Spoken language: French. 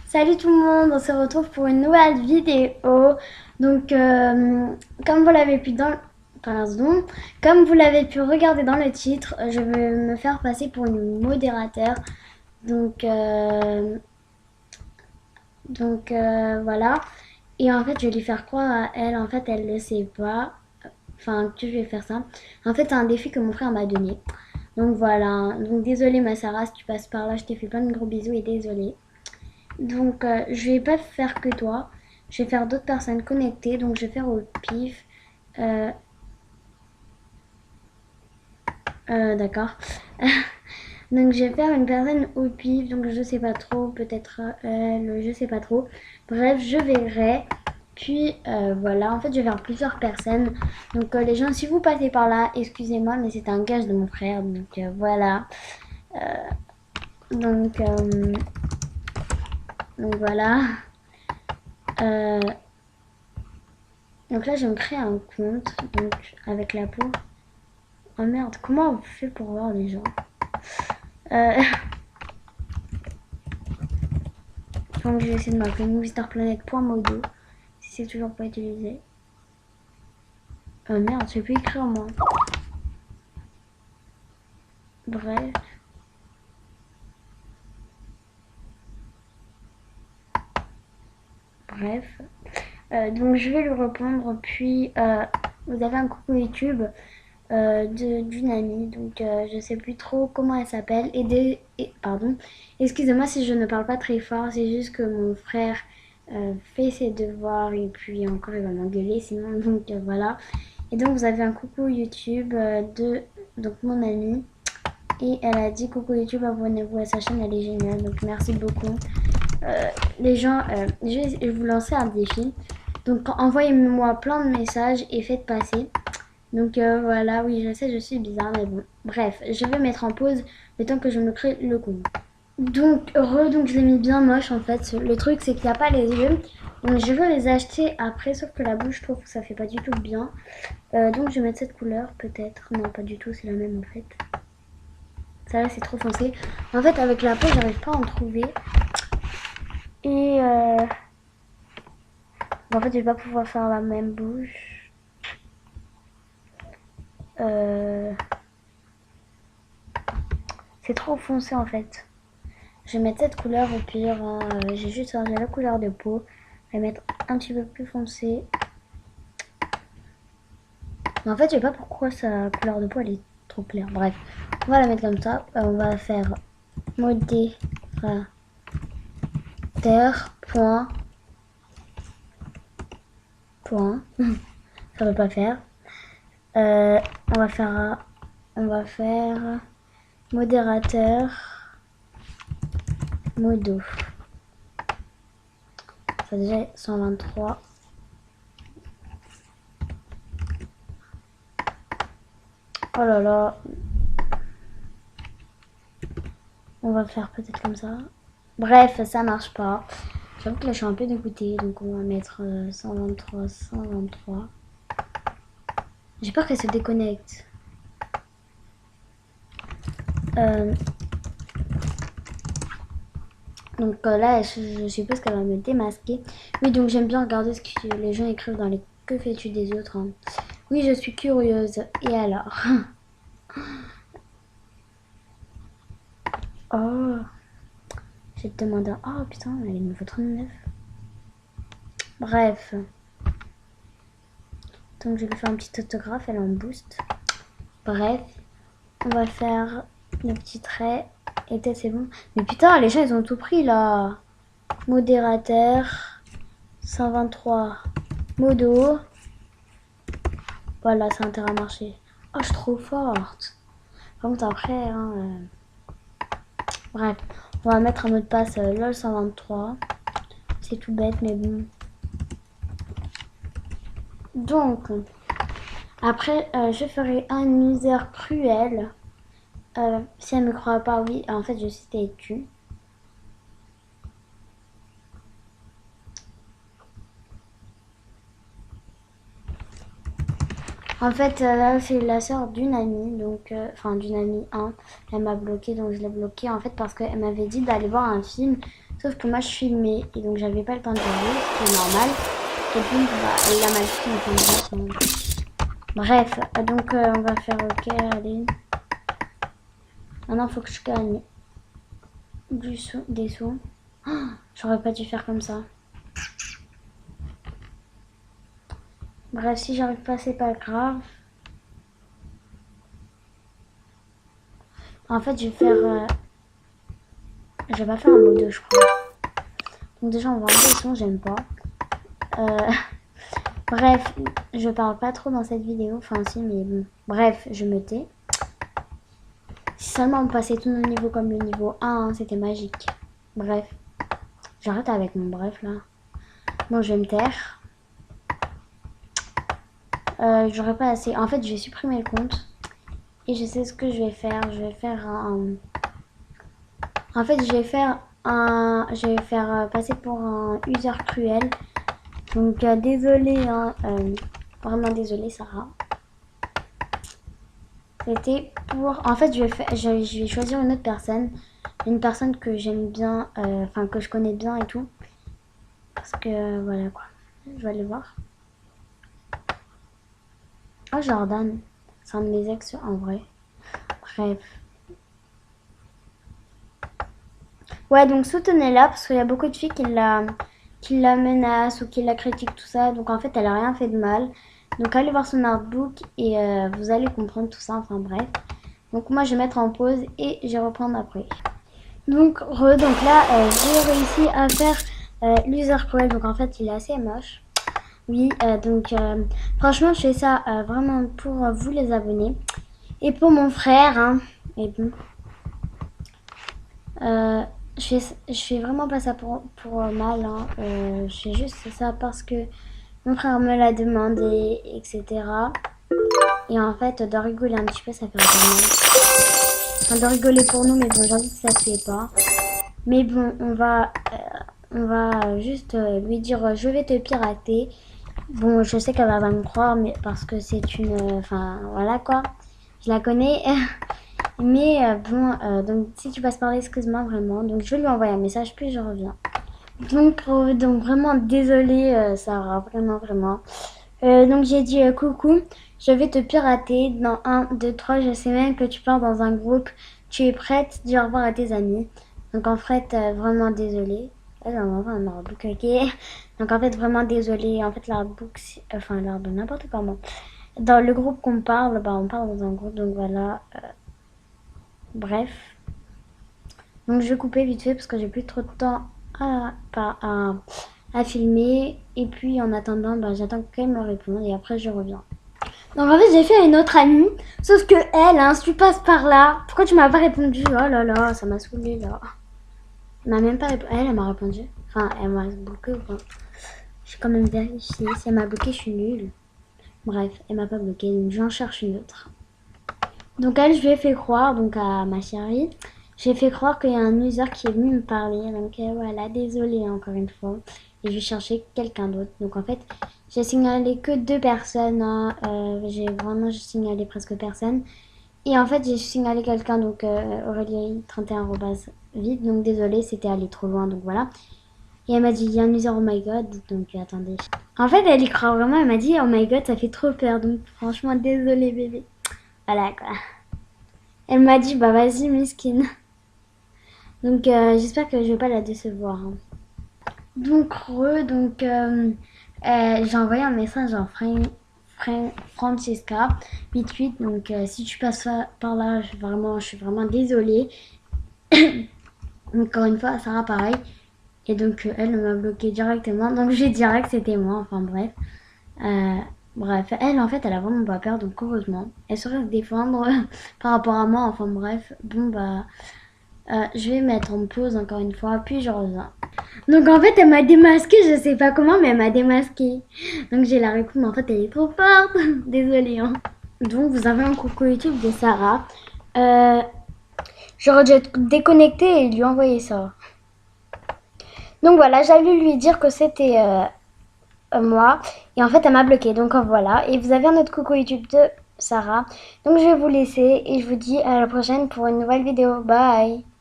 Salut tout le monde, on se retrouve pour une nouvelle vidéo. Donc, comme vous l'avez pu pardon, comme vous l'avez pu regarder dans le titre, je vais me faire passer pour une modérateur. Donc, voilà. Et en fait, je vais lui faire croire à elle. En fait, elle ne sait pas. Enfin, que je vais faire ça. En fait, c'est un défi que mon frère m'a donné. Donc voilà. Donc désolée ma Sarah, si tu passes par là, je t'ai fait plein de gros bisous et désolée. Donc, je vais pas faire que toi. Je vais faire d'autres personnes connectées. Donc, je vais faire au pif. Euh, d'accord. Donc, je vais faire une personne au pif. Donc, je sais pas trop. Peut-être elle. Je sais pas trop. Bref, je verrai. Puis, voilà. En fait, je vais faire plusieurs personnes. Donc, les gens, si vous passez par là, excusez-moi, mais c'est un gage de mon frère. Donc, voilà. Donc, euh, donc, voilà. Euh, donc là, je me crée un compte. Donc, avec la peau. Oh merde, comment on fait pour voir les gens euh, Donc je vais essayer de m'appeler MrPlanet.modo si c'est toujours pas utilisé. Oh merde, je peux écrire moi. Bref. Bref. Donc je vais lui répondre. Puis vous avez un coucou YouTube d'une amie. Donc je sais plus trop comment elle s'appelle. Pardon. Excusez-moi si je ne parle pas très fort. C'est juste que mon frère fait ses devoirs et puis encore il va m'engueuler sinon. Donc voilà. Et donc vous avez un coucou YouTube de donc mon amie. Et elle a dit coucou YouTube, abonnez-vous à sa chaîne, elle est géniale. Donc merci beaucoup. Les gens, je vais vous lancer un défi. Donc envoyez-moi plein de messages et faites passer. Donc voilà, oui je sais, je suis bizarre, mais bon. Bref, je vais mettre en pause le temps que je me crée le compte. Donc je l'ai mis bien moche en fait. Le truc c'est qu'il n'y a pas les yeux. Donc je veux les acheter après, sauf que la bouche je trouve que ça fait pas du tout bien. Donc je vais mettre cette couleur peut-être. Non pas du tout, c'est la même en fait. Ça là c'est trop foncé. En fait avec la peau j'arrive pas à en trouver. Et en fait je vais pas pouvoir faire la même bouche. Euh, C'est trop foncé en fait. Je vais mettre cette couleur au pire. Hein. J'ai juste changé la couleur de peau. Je vais mettre un petit peu plus foncé. Mais en fait, je sais pas pourquoi sa couleur de peau elle est trop claire. Bref, on va la mettre comme ça. On va faire modérateur. Point. Point. Ça veut pas faire. Euh, on va faire. On va faire modérateur. Modo. Ça déjà 123. Oh là là. On va faire peut-être comme ça. Bref, ça marche pas. J'avoue que là je suis un peu dégoûtée. Donc on va mettre 123, 123. J'ai peur qu'elle se déconnecte. Donc là, je suppose qu'elle va me démasquer. Oui, donc j'aime bien regarder ce que les gens écrivent dans les que fais-tu des autres. Hein. Oui, je suis curieuse. Et alors Oh, je vais te demander. Oh putain, elle est niveau 39. Bref. Donc je vais lui faire un petit autographe, elle en boost. Bref, on va faire le petit trait. Et peut-être c'est bon. Mais putain, les gens ils ont tout pris là. Modérateur. 123. Modo. Voilà, ça a intérêt à marcher. Oh, je suis trop forte. Par contre, après, hein, bref, on va mettre un mot de passe LOL 123. C'est tout bête, mais bon. Donc, après, je ferai un misère cruel. Si elle me croit pas, oui. En fait, je suis têtue. En fait, là, c'est la sœur d'une amie, donc, enfin, d'une amie 1. Elle m'a bloqué, donc je l'ai bloquée, en fait, parce qu'elle m'avait dit d'aller voir un film. Sauf que moi je filmais et donc j'avais pas le temps de gérer, ce qui est normal. Et donc bah, elle l'a mal pris, enfin, bref, donc on va faire ok, allez. Maintenant faut que je gagne des sous. Oh, j'aurais pas dû faire comme ça. Bref, si j'arrive pas, c'est pas grave. En fait, je vais faire. Je vais pas faire un mot 2, je crois. Donc, déjà, on va enlever le son, j'aime pas. Euh, Bref, je parle pas trop dans cette vidéo. Enfin, si, mais bon. Bref, je me tais. Si seulement on passait tous nos niveaux comme le niveau 1, hein, c'était magique. Bref. J'arrête avec mon bref là. Bon, je vais me taire. J'aurais pas assez. En fait, je vais supprimer le compte. Et je sais ce que je vais faire. Je vais faire un. En fait, je vais faire passer pour un user cruel. Donc, désolé, hein, vraiment désolé, Sarah. C'était pour. En fait, je vais choisir une autre personne. Une personne que j'aime bien, enfin, que je connais bien et tout. Parce que, voilà quoi. Je vais aller voir. Oh, Jordan. C'est un de mes ex en vrai. Bref. Ouais, donc soutenez-la parce qu'il y a beaucoup de filles qui la menacent ou qui la critiquent, tout ça. Donc en fait, elle a rien fait de mal. Donc allez voir son artbook et vous allez comprendre tout ça. Enfin bref. Donc moi, je vais mettre en pause et je vais reprendre après. Donc là, j'ai réussi à faire l'user cruel. Donc en fait, il est assez moche. Oui, franchement, je fais ça vraiment pour vous les abonnés. Et pour mon frère, hein. Et bon. Je fais vraiment pas ça pour mal, hein. Je fais juste ça parce que mon frère me l'a demandé, etc. Et en fait, de rigoler un petit peu, ça fait un peu mal. Enfin, de rigoler pour nous, mais bon, j'avoue que ça se fait pas. Mais bon, on va juste lui dire je vais te pirater. Bon, je sais qu'elle va me croire, mais parce que c'est une. Enfin, voilà quoi. Je la connais. Mais donc si tu passes par là, excuse-moi vraiment. Donc je vais lui envoyer un message, puis je reviens. Donc vraiment désolée, Sarah, vraiment, vraiment. Donc j'ai dit coucou, je vais te pirater dans un 2 3 je sais même que tu pars dans un groupe. Tu es prête? Dis au revoir à tes amis. Donc en fait, vraiment désolée. Elle m'envoie un artbook, ok. Donc en fait, vraiment désolée. En fait, l'artbook, enfin l'artbook, n'importe comment. Dans le groupe qu'on parle, bah on parle dans un groupe, donc voilà. Bref. Donc je vais couper vite fait parce que j'ai plus trop de temps à filmer. Et puis en attendant, bah, j'attends qu'elle me réponde et après je reviens. Donc en fait j'ai fait une autre amie. Sauf que elle, hein, si tu passes par là, pourquoi tu m'as pas répondu? Oh là là, ça m'a saoulé là. Elle m'a même pas répondu. Elle m'a répondu. Enfin, elle m'a bloqué ou pas? J'ai quand même vérifié. Si elle m'a bloqué, je suis nulle. Bref, elle m'a pas bloqué, donc j'en cherche une autre. Donc elle, je lui ai fait croire, donc à ma chérie, j'ai fait croire qu'il y a un user qui est venu me parler. Donc voilà, désolée encore une fois. Et je vais chercher quelqu'un d'autre. Donc en fait, j'ai signalé que 2 personnes, hein. J'ai signalé presque personne. Et en fait, j'ai signalé quelqu'un, donc Aurélie31 vide. Donc désolée, c'était allé trop loin, donc voilà. Et elle m'a dit, il y a un user, oh my god. Donc attendez. En fait, elle y croit vraiment. Elle m'a dit, oh my god, ça fait trop peur. Donc franchement, désolée bébé. Voilà quoi. Elle m'a dit, bah vas-y, Miskine. Donc j'espère que je vais pas la décevoir, hein. Donc j'ai envoyé un message à Francesca 88. Donc si tu passes par là, je suis vraiment désolée. Encore une fois, Sarah pareil. Et donc elle m'a bloqué directement. Donc j'ai direct c'était moi. Enfin bref. Bref, elle en fait elle a vraiment pas peur, donc heureusement. Elle saurait se défendre par rapport à moi. Enfin bref. Bon bah je vais mettre en pause encore une fois, puis je reviens. Donc en fait elle m'a démasqué, je sais pas comment, mais elle m'a démasqué. Donc j'ai la réponse, mais en fait elle est trop forte. Désolée, hein. Donc vous avez un coucou YouTube de Sarah. J'aurais dû être déconnectée et lui envoyer ça. Donc voilà, j'allais lui dire que c'était moi. Et en fait elle m'a bloqué. Donc voilà. Et vous avez un autre coucou YouTube de Sarah. Donc je vais vous laisser et je vous dis à la prochaine pour une nouvelle vidéo. Bye.